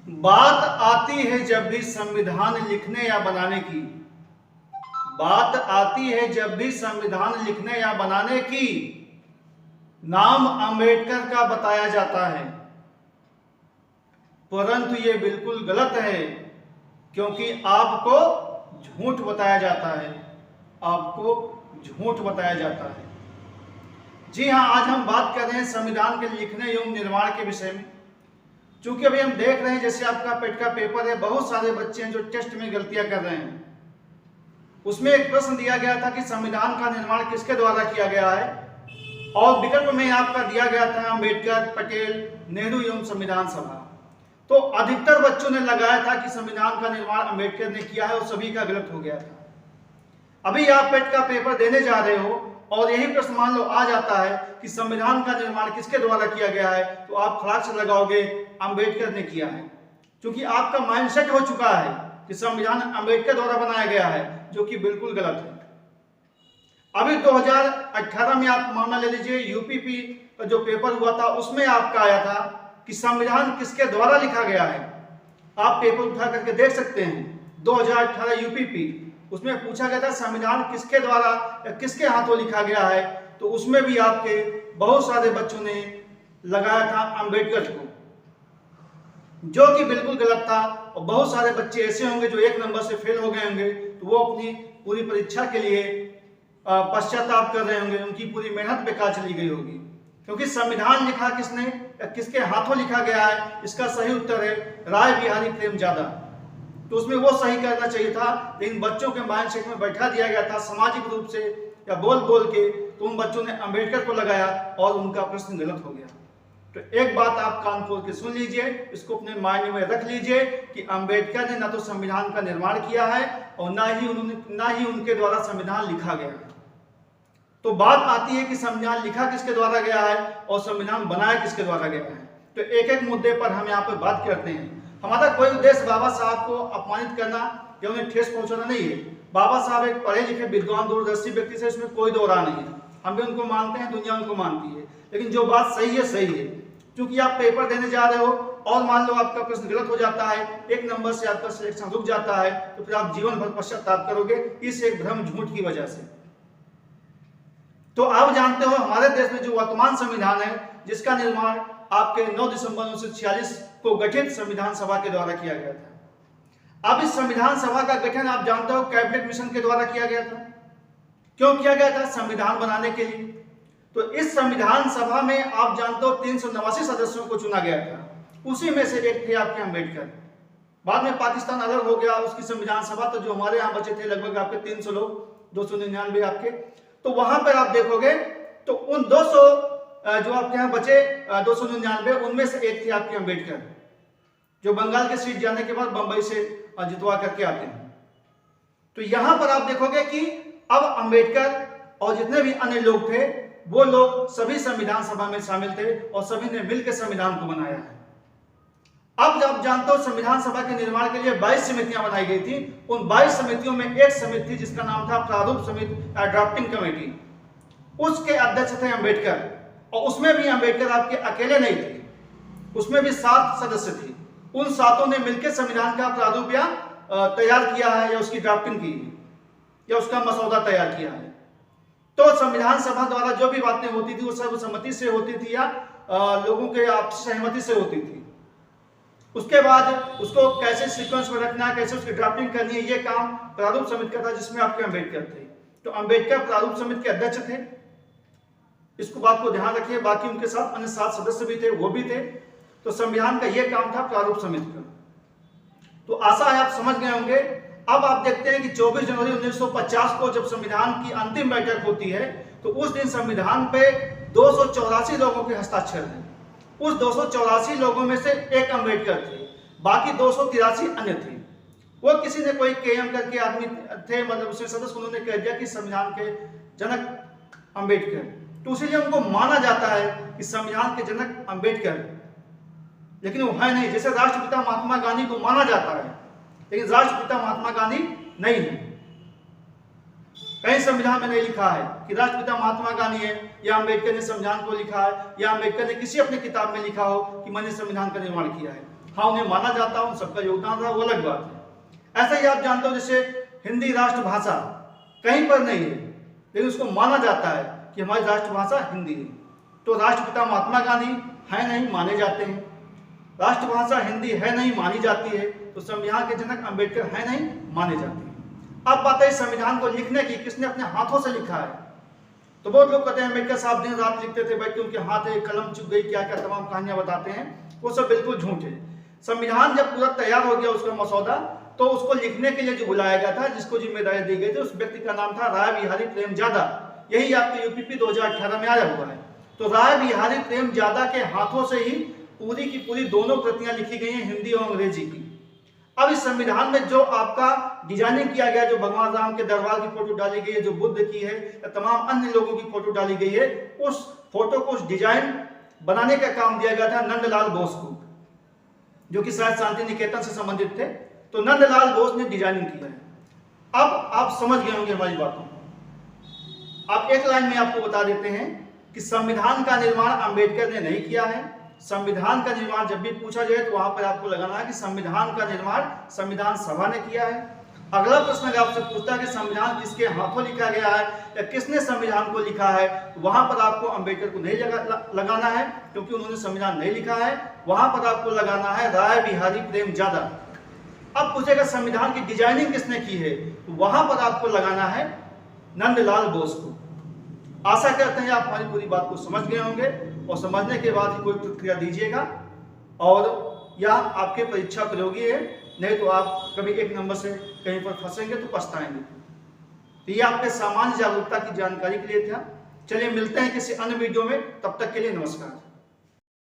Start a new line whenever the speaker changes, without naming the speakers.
बात आती है जब भी संविधान लिखने या बनाने की, बात आती है जब भी संविधान लिखने या बनाने की, नाम अंबेडकर का बताया जाता है। परंतु ये बिल्कुल गलत है, क्योंकि आपको झूठ बताया जाता है, आपको झूठ बताया जाता है। जी हाँ, आज हम बात कर रहे हैं संविधान के लिखने एवं निर्माण के विषय में। चूंकि अभी हम देख रहे हैं जैसे आपका पेट का पेपर है, बहुत सारे बच्चे हैं जो टेस्ट में गलतियां कर रहे हैं। उसमें एक प्रश्न दिया गया था कि संविधान का निर्माण किसके द्वारा किया गया है, और विकल्प में आपका दिया गया था अंबेडकर, पटेल, नेहरू एवं संविधान सभा। तो अधिकतर बच्चों ने लगाया था कि संविधान का निर्माण अंबेडकर ने किया है और सभी का गलत हो गया था। अभी आप पेट का पेपर देने जा रहे हो और यही प्रश्न मान लो आ जाता है कि संविधान का निर्माण किसके द्वारा किया गया है, तो आप खड़ाक से लगाओगे अंबेडकर ने किया है, क्योंकि आपका माइंडसेट हो चुका है कि संविधान अंबेडकर द्वारा बनाया गया है, जो कि बिल्कुल गलत है। अभी 2018 में आप मामला ले लीजिए, यूपीपी का जो पेपर हुआ था उसमें आपका आया था कि संविधान किसके द्वारा लिखा गया है। आप पेपर उठा करके देख सकते हैं, 2018 यूपीपी, उसमें पूछा गया था संविधान किसके द्वारा या किसके हाथों लिखा गया है, तो उसमें भी आपके बहुत सारे बच्चों ने लगाया था अंबेडकर को, जो कि बिल्कुल गलत था। और बहुत सारे बच्चे ऐसे होंगे जो एक नंबर से फेल हो गए होंगे, तो वो अपनी पूरी परीक्षा के लिए पश्चाताप कर रहे होंगे, उनकी पूरी मेहनत बेकार चली गई होगी। क्योंकि संविधान लिखा किसने या किसके हाथों लिखा गया है, इसका सही उत्तर है राय बिहारी प्रेमजादा। तो उसमें वो सही करना चाहिए था, लेकिन बच्चों के माइंडसेट में बैठा दिया गया था सामाजिक रूप से या बोल बोल के, तो उन बच्चों ने अंबेडकर को लगाया और उनका प्रश्न गलत हो गया। तो एक बात आप कान खोल के सुन लीजिए, इसको अपने माइंड में रख लीजिए कि अंबेडकर ने ना तो संविधान का निर्माण किया है और ना ही उनके द्वारा संविधान लिखा गया है। तो बात आती है कि संविधान लिखा किसके द्वारा गया है और संविधान बनाया किसके द्वारा गया है। तो एक एक मुद्दे पर हम यहाँ पर बात करते हैं। हमारा कोई उद्देश्य बाबा साहब को अपमानित करना या उन्हें ठेस पहुंचाना नहीं है। बाबा साहब एक पढ़े लिखे विद्वान दूरदर्शी व्यक्ति से, इसमें कोई दो राह नहीं है। हम भी उनको मानते हैं, दुनिया उनको मानती है, लेकिन जो बात सही है सही है। क्योंकि आप पेपर देने जा रहे हो और मान लो आपका प्रश्न गलत हो जाता है, एक नंबर से आपका सिलेक्शन रुक जाता है, तो फिर आप जीवन भर पश्चाताप करोगे इस एक भ्रम झूठ की वजह से। तो आप जानते हो हमारे देश में जो वर्तमान संविधान है, जिसका निर्माण आपके 9 दिसंबर 1946 को गठित संविधान सभा के द्वारा किया गया था। अब इस संविधान सभा का गठन आप जानते हो कैबिनेट मिशन के द्वारा किया गया था। क्यों किया गया था? संविधान बनाने के लिए। तो इस संविधान सभा में आप जानते हो 389 सदस्यों को चुना गया था, उसी में से एक थे आपके अंबेडकर। बाद में पाकिस्तान अलग हो गया, उसकी संविधान सभा, तो जो हमारे यहाँ बचे थे लगभग आपके 300 लोग, 299 आपके। तो वहां पर आप देखोगे तो उन 200 जो आपके यहाँ बचे 299, उनमें से एक थे आपके अंबेडकर, जो बंगाल के सीट जाने के बाद बंबई से जितवा करके आते हैं। तो यहां पर आप देखोगे कि अब अंबेडकर और जितने भी अन्य लोग थे, वो लोग सभी संविधान सभा में शामिल थे और सभी ने मिलकर संविधान को बनाया है। अब आप जानते हो संविधान सभा के निर्माण के लिए 22 समितियां बनाई गई थी। उन 22 समितियों में एक समिति थी जिसका नाम था प्रारूप समिति, ड्राफ्टिंग कमेटी। उसके अध्यक्ष थे अंबेडकर, और उसमें भी अंबेडकर आपके अकेले नहीं थे, उसमें भी 7 सदस्य थे। उन 7 ने मिलकर संविधान का प्रारूप या तैयार किया है, या उसकी ड्राफ्टिंग की है, या उसका मसौदा तैयार किया है। तो संविधान सभा द्वारा जो भी बातें होती थी वो सर्वसम्मति से होती थी या लोगों के आपसी सहमति से होती थी। उसके बाद उसको कैसे सीक्वेंस में रखना है, कैसे उसकी ड्राफ्टिंग करनी है, ये काम प्रारूप समिति का था, जिसमें आपके अंबेडकर थे। तो अंबेडकर प्रारूप समिति के अध्यक्ष थे, इसको बात को ध्यान रखिए। बाकी उनके साथ अन्य 7 सदस्य भी थे, वो भी थे। तो संविधान का यह काम था प्रारूप समिति का। तो आशा है आप समझ गए होंगे। अब आप देखते हैं कि 24 जनवरी 1950 को जब संविधान की अंतिम बैठक होती है, तो उस दिन संविधान पे 284 लोगों के हस्ताक्षर हैं। उस 284 लोगों में से एक अंबेडकर थे, बाकी 283 अन्य थे। वो किसी ने कोई केएम करके आदमी थे, मतलब उसमें सदस्य, उन्होंने कह दिया कि संविधान के जनक अंबेडकर। तो इसीलिए उनको माना जाता है कि संविधान के जनक अंबेडकर, लेकिन वो है नहीं। जैसे राष्ट्रपिता महात्मा गांधी को माना जाता है, लेकिन राष्ट्रपिता महात्मा गांधी नहीं है। कहीं संविधान में नहीं लिखा है कि राष्ट्रपिता महात्मा गांधी है, या अंबेडकर ने संविधान को लिखा है, या अंबेडकर ने किसी अपनी किताब में लिखा हो कि मैंने संविधान का निर्माण किया है। हाँ उन्हें माना जाता है, उन सबका योगदान रहा, वो अलग बात है। ऐसा ही आप जानते हो जैसे हिंदी राष्ट्रभाषा कहीं पर नहीं है, लेकिन उसको माना जाता है कि हमारी राष्ट्रभाषा हिंदी है। तो राष्ट्रपिता महात्मा गांधी है नहीं, माने जाते हैं। राष्ट्रभाषा हिंदी है नहीं, मानी जाती है। तो संविधान के जनक अंबेडकर है नहीं, माने जाते हैं। अब बात है संविधान को लिखने की, किसने अपने हाथों से लिखा है। तो बहुत लोग कहते हैं अम्बेडकर साहब दिन रात लिखते थे, बैठ के उनके हाथ है, कलम चुप गई, क्या क्या तमाम कहानियां बताते हैं, वो सब बिल्कुल झूठ है। संविधान जब पूरा तैयार हो गया उसका मसौदा, तो उसको लिखने के लिए जो बुलाया गया था, जिसको जिम्मेदारी दी गई थी, उस व्यक्ति का नाम था राय बिहारी प्रेमजादा। यही आपके यूपीपी 2018 में आया हुआ है। तो राय बिहारी प्रेमजादा के हाथों से ही पूरी की पूरी दोनों प्रतियां लिखी गई हैं, हिंदी और अंग्रेजी की। अब इस संविधान में जो आपका डिजाइनिंग किया गया, जो भगवान राम के दरबार की फोटो डाली गई है, जो बुद्ध की है, या तमाम अन्य लोगों की फोटो डाली गई है, उस फोटो को, उस डिजाइन बनाने का काम दिया गया था नंदलाल बोस को, जो कि शायद शांति निकेतन से संबंधित थे। तो नंदलाल बोस ने डिजाइनिंग किया है। अब आप समझ गए होंगे हमारी बातों को। आप एक लाइन में आपको बता देते हैं कि संविधान का निर्माण अंबेडकर ने नहीं किया है। संविधान का निर्माण जब भी पूछा जाए तो वहां पर आपको लगाना है कि संविधान का निर्माण संविधान सभा ने किया है। अगला प्रश्न अगर आपसे पूछता है कि संविधान किसके हाथों लिखा गया है या किसने संविधान को लिखा है, तो वहां पर आपको अंबेडकर को नहीं लगाना है, क्योंकि उन्होंने संविधान नहीं लिखा है। वहां पर आपको लगाना है राय बिहारी प्रेमजादा। अब पूछेगा संविधान की डिजाइनिंग किसने की है, तो वहां पर आपको लगाना है नंदलाल बोस को। आशा करते हैं आप हमारी पूरी बात को समझ गए होंगे, और समझने के बाद ही कोई प्रतिक्रिया दीजिएगा। और यह आपके परीक्षा प्रयोगी है, नहीं तो आप कभी एक नंबर से कहीं पर फंसेंगे तो पछताएंगे। तो ये आपके सामान्य जागरूकता की जानकारी के लिए था। चलिए मिलते हैं किसी अन्य वीडियो में, तब तक के लिए नमस्कार।